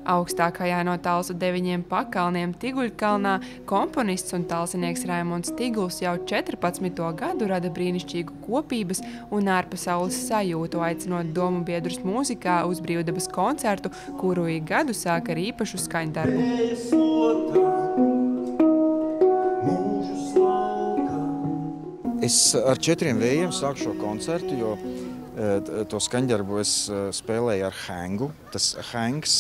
Augstākajā no Talsu 9 pakalniem Tiguļkalnā komponists un talsinieks Raimonds Tiguls jau 14. gadu rada brīnišķīgu kopības un ārpasaules sajūtu, aicinot domu biedrus mūzikā uz brīvdabas koncertu, kuru ik gadu sāk ar īpašu skaņdarbu. Es ar 4 vējiem sāku šo koncertu, jo to skaņdarbu es spēlēju ar Hengu. Tas Hengs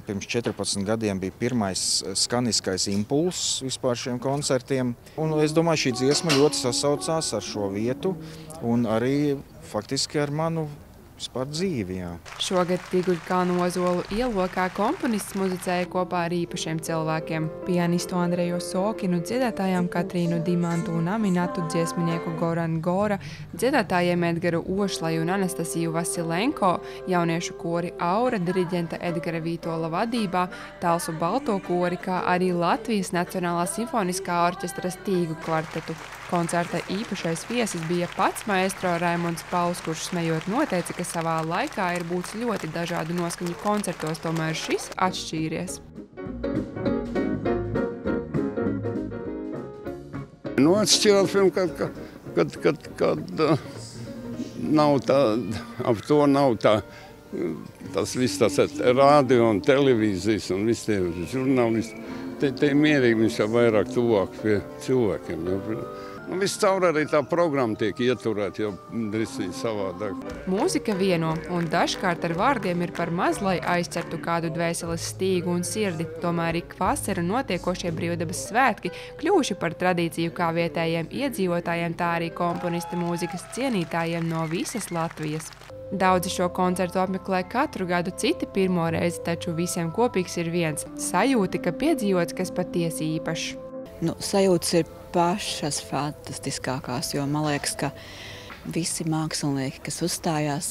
pirms 14 gadiem bija pirmais skaniskais impulss vispār šiem koncertiem. Un es domāju, šī dziesma ļoti sasaucās ar šo vietu un arī faktiski ar manu vispār dzīvi. Jā. Šogad Tiguļkalnu Ozolu ielokā komponists muzicēja kopā ar īpašiem cilvēkiem – pianistu Andreju Sokinu, dziedātājām Katrīnu Dimantu un Aminatu, dziesminieku Goranu Gora, dziedātājiem Edgaru Ošlaju un Anastasiju Vasilenko, jauniešu kori Aura, diriģenta Edgara Vītola vadībā, Talsu balto kori, kā arī Latvijas Nacionālā simfoniskā orķestra Stīgu kvartetu. Koncerta īpašais viesis bija pats maestro Raimonds Pauls, kurš smejot noteica, ka savā laikā ir būts ļoti dažādu noskaņu koncertos, tomēr šis atšķīries. Nu, atšķirās pirmkārt, kad nav tā, ap to nav tā, tas viss tas radio un televīzijas un visi tie žurnālisti. Te mierīgi viņš jau vairāk tuvāk pie cilvēkiem. Viss caur arī tā programma tiek ieturēta, jo drīzāk savādāk. Mūzika vieno, un dažkārt ar vārdiem ir par maz, lai aizcertu kādu dvēseles stīgu un sirdi. Tomēr ik vasara notiekošie brīvdabas svētki kļuvuši par tradīciju kā vietējiem iedzīvotājiem, tā arī komponista mūzikas cienītājiem no visas Latvijas. Daudzi šo koncertu apmeklē katru gadu, citi pirmo reizi, taču visiem kopīgs ir viens – sajūta, ka piedzīvots kas patiesi īpašs. Sajūtas ir pašas fantastiskākās, jo man liekas, ka visi mākslinieki, kas uzstājās,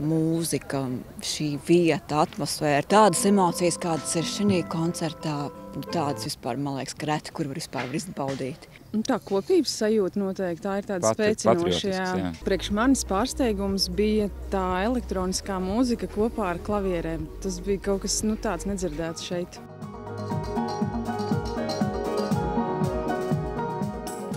mūzika, šī vieta, atmosfēra, tādas emocijas, kādas ir šī koncertā, tādas vispār, man liekas, ka reti, kur vispār var izbaudīt. Tā kopības sajūta noteikti, tā ir tāda spēcinoša. Priekš manis pārsteigums bija tā elektroniskā mūzika kopā ar klavierēm. Tas bija kaut kas tāds nedzirdēts šeit.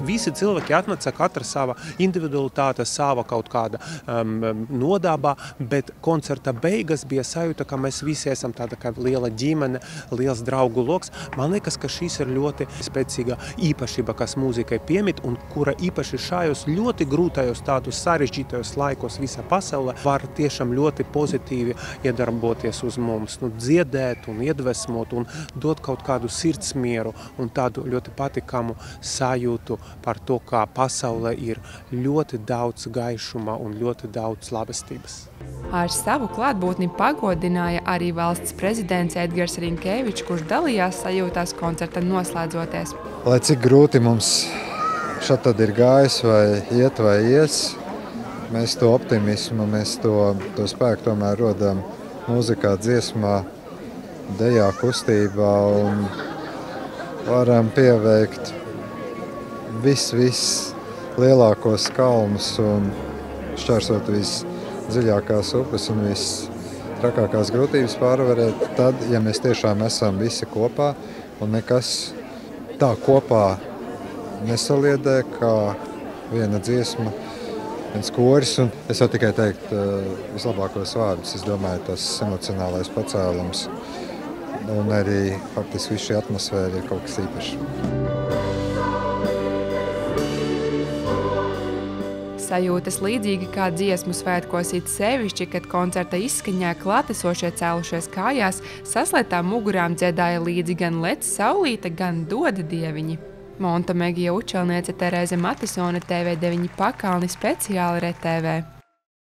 Visi cilvēki atnāca, katra sava individualitāte, sava kaut kāda nodābā, bet koncerta beigas bija sajūta, ka mēs visi esam tāda kā liela ģimene, liels draugu loks. Man liekas, ka šīs ir ļoti spēcīga īpašība, kas mūzikai piemīt un kura īpaši šajos ļoti grūtajos tādus sarežģītajos laikos visā pasaulē var tiešām ļoti pozitīvi iedarboties uz mums, dziedēt un iedvesmot un dot kaut kādu sirdsmieru un tādu ļoti patikamu sajūtu par to, kā pasaulē ir ļoti daudz gaišuma un ļoti daudz labestības. Ar savu klātbūtni pagodināja arī valsts prezidents Edgars Rinkēvičs, kurš dalījās sajūtās koncerta noslēdzoties. Lai cik grūti mums šatad ir gājis vai ies, mēs to optimismu, mēs to spēku tomēr rodam mūzikā, dziesmā, dejā, kustībā un varam pieveikt viss lielākos kalnus un šķērsot visdziļākās upes un vistrakākās grūtības pārvarēt, tad, ja mēs tiešām esam visi kopā un nekas tā kopā nesaliedē, kā viena dziesma, viens koris, un es jau tikai teikt vislabākos vārdus. Es domāju, tas emocionālais pacēlums un arī faktiski viss šī atmosfēra ir kaut kas īpašs. Sajūtas līdzīgi kā dziesmu svētkos it sevišķi, kad koncerta izskaņā klātesošie cēlušies kājās, saslētām mugurām dziedāja līdzi gan Lec Saulīte, gan Doda dieviņi. Monta Megija Učelniece, Terēze Matisone, TV9 pakalni speciāli RTV.